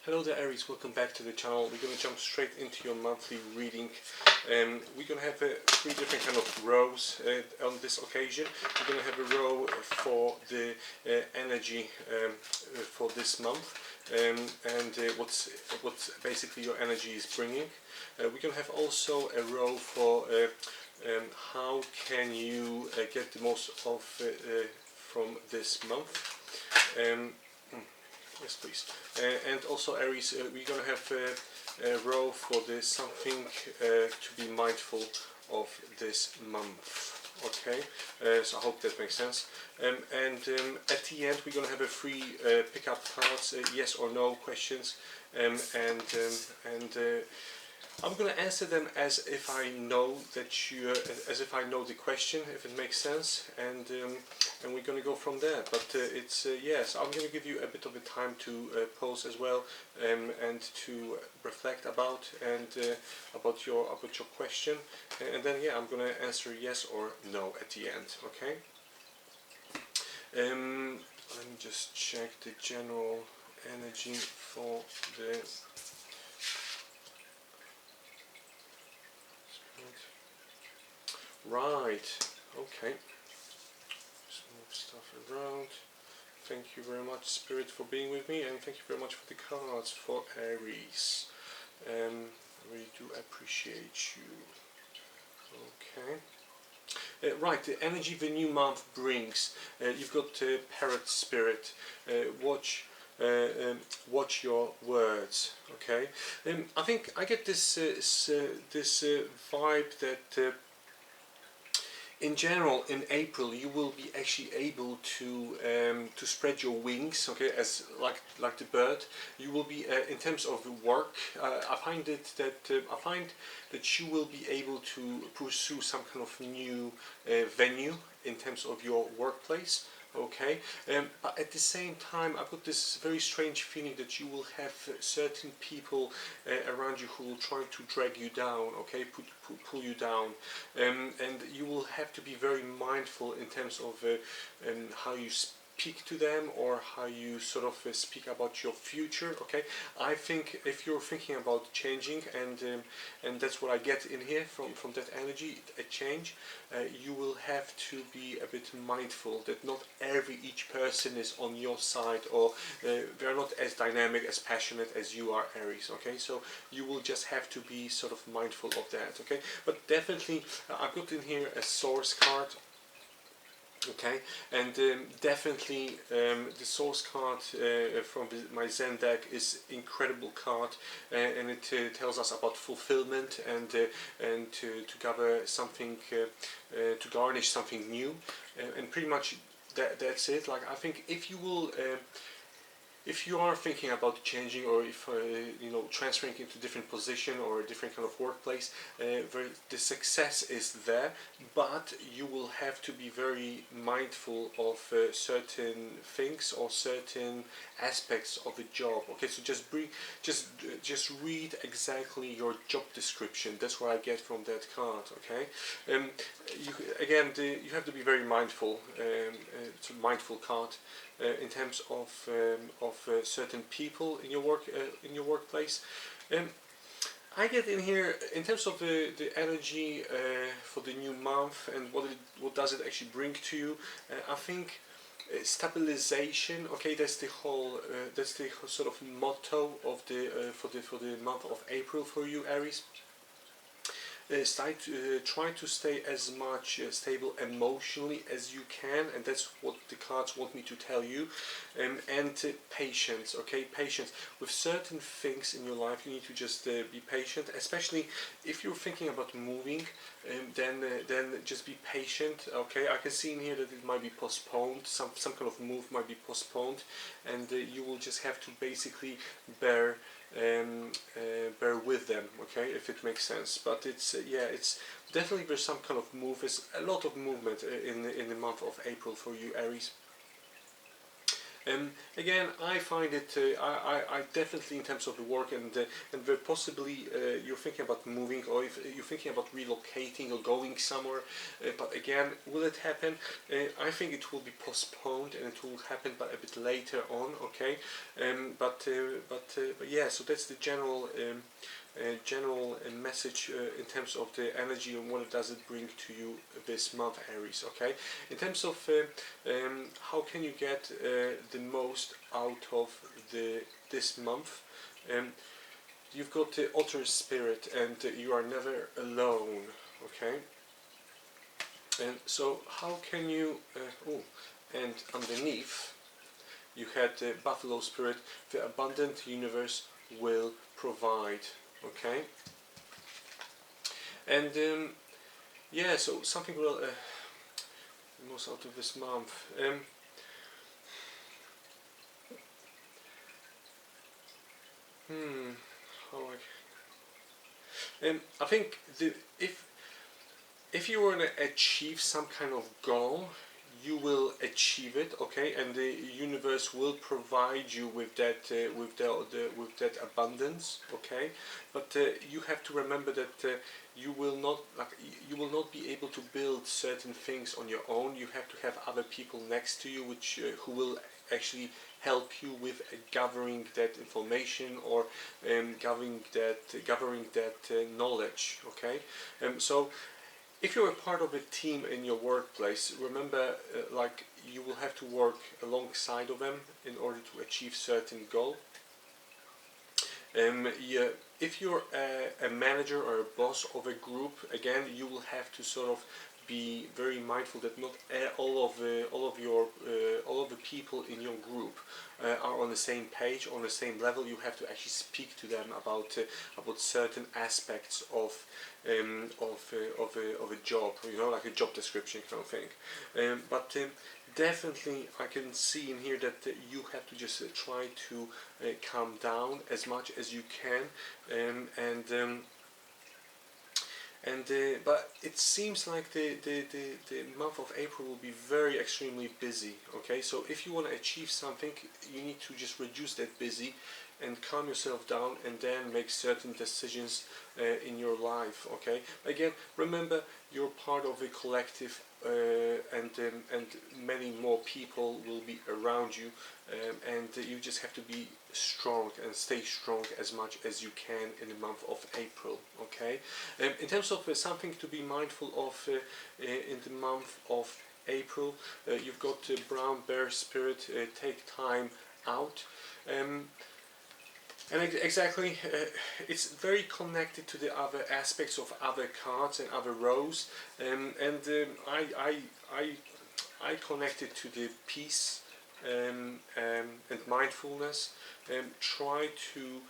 Hello there Aries, welcome back to the channel. We're going to jump straight into your monthly reading. We're going to have three different kind of rows on this occasion. We're going to have a row for the energy for this month and what's basically your energy is bringing. We're going to have also a row for how can you get the most of from this month. Yes, please. And also, Aries, we're going to have a row for this something to be mindful of this month. Okay, so I hope that makes sense. And at the end, we're going to have a free pick-up cards, yes or no questions, and I'm going to answer them as if I know that you, as if I know the question, if it makes sense, and we're going to go from there. But it's yes, I'm going to give you a bit of a time to pause as well, and to reflect about about your question, and then yeah, I'm going to answer yes or no at the end. Okay. Let me just check the general energy for the. Right, okay. Just move stuff around. Thank you very much, Spirit, for being with me, and thank you very much for the cards for Aries. I really do appreciate you. Okay. Right, the energy the new month brings. You've got Parrot Spirit. Watch your words. Okay. I think I get this vibe that. In general, in April, you will be actually able to spread your wings, okay, as like the bird. You will be in terms of work. I find that you will be able to pursue some kind of new venue in terms of your workplace. Okay, but at the same time, I've got this very strange feeling that you will have certain people around you who will try to drag you down, okay, pull you down, and you will have to be very mindful in terms of how you speak to them or how you sort of speak about your future. Okay, I think if you're thinking about changing, and that's what I get in here from that energy, a change, you will have to be a bit mindful that not each person is on your side, or they're not as dynamic, as passionate as you are, Aries. Okay, so you will just have to be sort of mindful of that. Okay, but definitely I've got in here a source card. Okay, and definitely the source card from my Zen deck is incredible card, and it tells us about fulfillment and to gather something, to garnish something new, and pretty much that's it. Like, I think if you will. If you are thinking about changing, or if you know, transferring into a different position or a different kind of workplace, the success is there, but you will have to be very mindful of certain things or certain aspects of the job. Okay, so just read exactly your job description. That's what I get from that card. Okay, you have to be very mindful. It's a mindful card. In terms of certain people in your workplace. I get in here in terms of the energy for the new month and what does it actually bring to you. I think stabilization. Okay, that's the whole sort of motto of the for the month of April for you, Aries. Try to stay as much stable emotionally as you can, and that's what the cards want me to tell you. And patience. Okay, patience with certain things in your life. You need to just be patient, especially if you're thinking about moving. Then just be patient. Okay, I can see in here that it might be postponed. Some kind of move might be postponed, and you will just have to basically bear with them, okay, if it makes sense. But it's yeah, it's definitely, there's some kind of move. There's a lot of movement in the month of April for you, Aries. Again, I find it, I definitely, in terms of the work, and very possibly you're thinking about moving, or if you're thinking about relocating or going somewhere, but again, will it happen? I think it will be postponed, and it will happen but a bit later on, okay? But yeah, so that's the general message in terms of the energy and what does it bring to you this month, Aries. Okay, in terms of how can you get the most out of this month, you've got the otter spirit, and you are never alone. Okay, and so how can you and underneath you had the buffalo spirit, the abundant universe will provide. Okay, and yeah, so something will most out of this month. How I think if you want to achieve some kind of goal, you will achieve it, okay, and the universe will provide you with that with that abundance, okay. But you have to remember that you will not be able to build certain things on your own. You have to have other people next to you, which who will actually help you with gathering that information, or gathering that knowledge, okay. So if you're a part of a team in your workplace, remember, like, you will have to work alongside of them in order to achieve certain goal. Yeah, if you're a manager or a boss of a group, again, you will have to sort of be very mindful that not all of the people in your group are on the same page, on the same level. You have to actually speak to them about certain aspects of a job, you know, like a job description kind of thing. But definitely, I can see in here that you have to just try to calm down as much as you can, but it seems like the month of April will be very extremely busy. Okay, so if you want to achieve something, you need to just reduce that busy and calm yourself down, and then make certain decisions in your life. Okay, again, remember, you're part of a collective, and many more people will be around you, and you just have to be strong and stay strong as much as you can in the month of April. Okay, in terms of something to be mindful of in the month of April, you've got brown bear spirit, take time out. And exactly, it's very connected to the other aspects of other cards and other rows, and I connect it to the peace and mindfulness. Try to,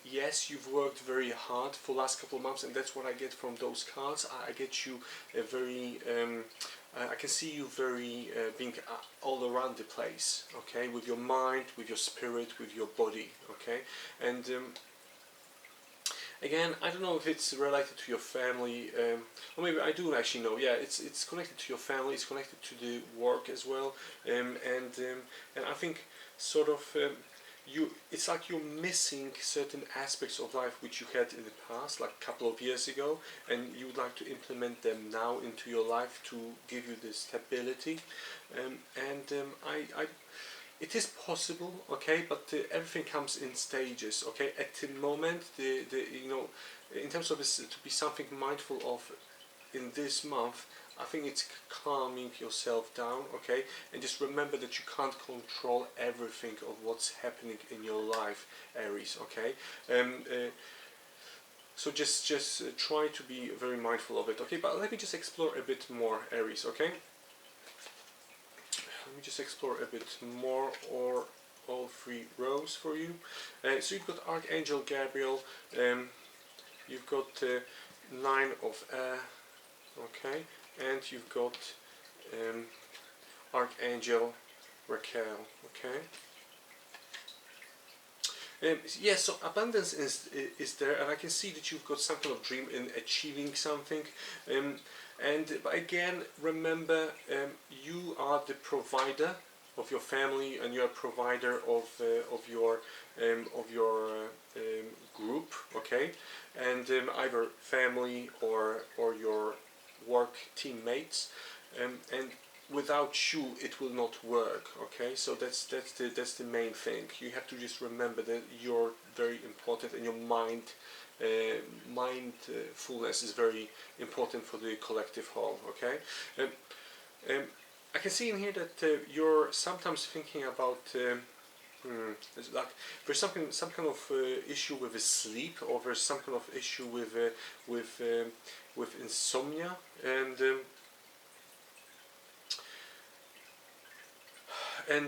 yes, you've worked very hard for the last couple of months, and that's what I get from those cards. I get you a very I can see you very being all around the place, okay, with your mind, with your spirit, with your body, okay. And again, I don't know if it's related to your family, or maybe I do actually know. Yeah, it's connected to your family. It's connected to the work as well, and I think sort of. It's like you're missing certain aspects of life which you had in the past, like a couple of years ago, and you would like to implement them now into your life to give you this stability. It is possible, okay, but everything comes in stages, okay. At the moment, in terms of this, to be something mindful of in this month, I think it's calming yourself down, okay, and just remember that you can't control everything of what's happening in your life, Aries, okay. So just try to be very mindful of it, okay. But let me just explore a bit more, Aries, okay. Let me just explore a bit more, or all three rows for you. So you've got Archangel Gabriel, you've got Nine of Air, okay, and you've got Archangel Raquel, okay. Yes, so abundance is there, and I can see that you've got some kind of dream in achieving something. But again, remember, you are the provider, family, and you're a provider of your group, okay, and either family or your work teammates, and without you it will not work, okay. So that's the main thing. You have to just remember that you're very important, and your mindfulness is very important for the collective whole, okay. I can see in here that you're sometimes thinking about it's like there's some kind of issue with sleep, or there's some kind of issue with insomnia, and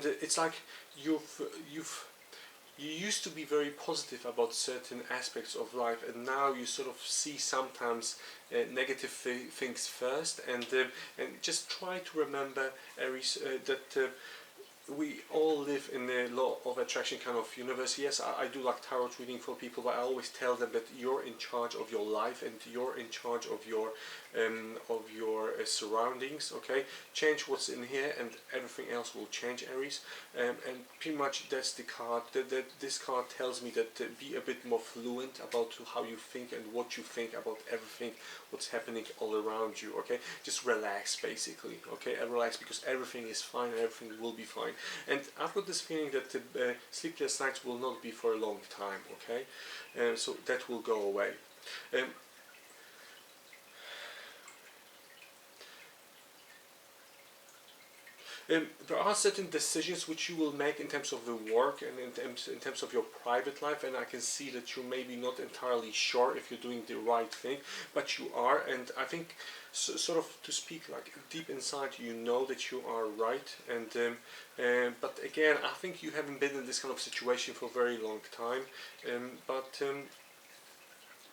it's like you used to be very positive about certain aspects of life, and now you sort of see sometimes negative things first, and just try to remember, Aries, that we all live in a law of attraction kind of universe. Yes, I do like tarot reading for people, but I always tell them that you're in charge of your life, and you're in charge of your surroundings, okay. Change what's in here and everything else will change, Aries, and pretty much that's the card. This card tells me that be a bit more fluent about how you think and what you think about everything what's happening all around you, okay. Just relax, basically, okay, and relax, because everything is fine and everything will be fine. And I've got this feeling that sleepless nights will not be for a long time, okay, so that will go away. There are certain decisions which you will make in terms of the work and in terms of your private life, and I can see that you're maybe not entirely sure if you're doing the right thing, but you are, and I think sort of, to speak like deep inside, you know that you are right, and but again, I think you haven't been in this kind of situation for a very long time, but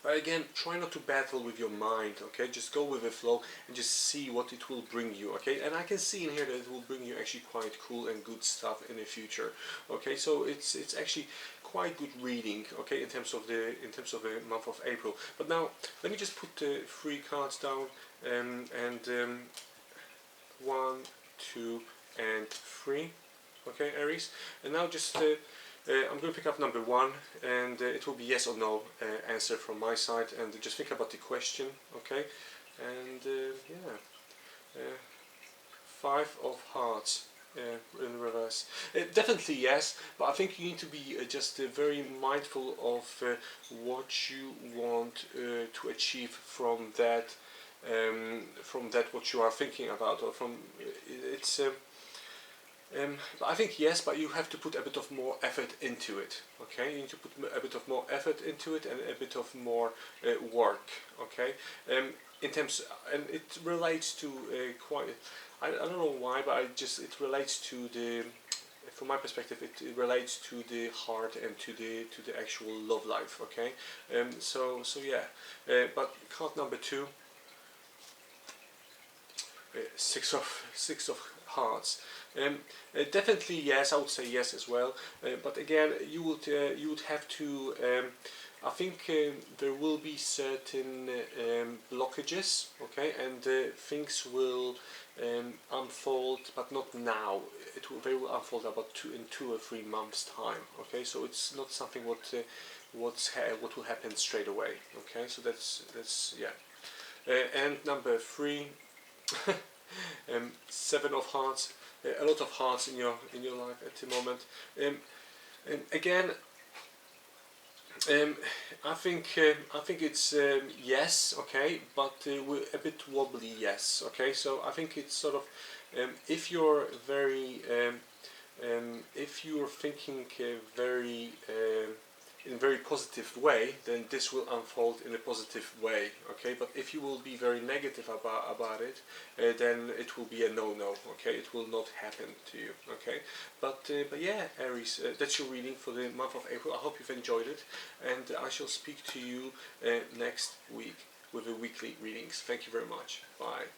again, try not to battle with your mind, okay. Just go with the flow and just see what it will bring you, okay. And I can see in here that it will bring you actually quite cool and good stuff in the future, okay. So it's actually quite good reading, okay, in terms of the month of April. But now let me just put 3 cards down, and 1, 2, and 3, okay, Aries. And now just I'm going to pick up number 1, and it will be yes or no answer from my side, and just think about the question, okay. And yeah, 5 of hearts in reverse. Definitely yes, but I think you need to be just very mindful of what you want to achieve from that what you are thinking about, or from it's. I think yes, but you have to put a bit of more effort into it, okay. You need to put a bit of more effort into it, and a bit of more work, okay. In terms, and it relates to quite, I don't know why, but it relates to the, from my perspective, it relates to the heart and to the actual love life, okay. So yeah, but card number 2, 6 of hearts. Definitely yes, I would say yes as well. But again, you would have to. I think there will be certain blockages, okay, and things will unfold, but not now. They will unfold about in 2 or 3 months' time, okay. So it's not something what will happen straight away, okay. So that's yeah. And number 3. 7 of hearts, a lot of hearts in your life at the moment. And again, I think it's yes, okay, but we're a bit wobbly yes, okay. So I think it's sort of if you're very if you're thinking very in a very positive way, then this will unfold in a positive way, okay. But if you will be very negative about it, then it will be a no-no, okay. It will not happen to you, okay. But yeah, Aries, that's your reading for the month of April. I hope you've enjoyed it, and I shall speak to you next week with the weekly readings. Thank you very much. Bye.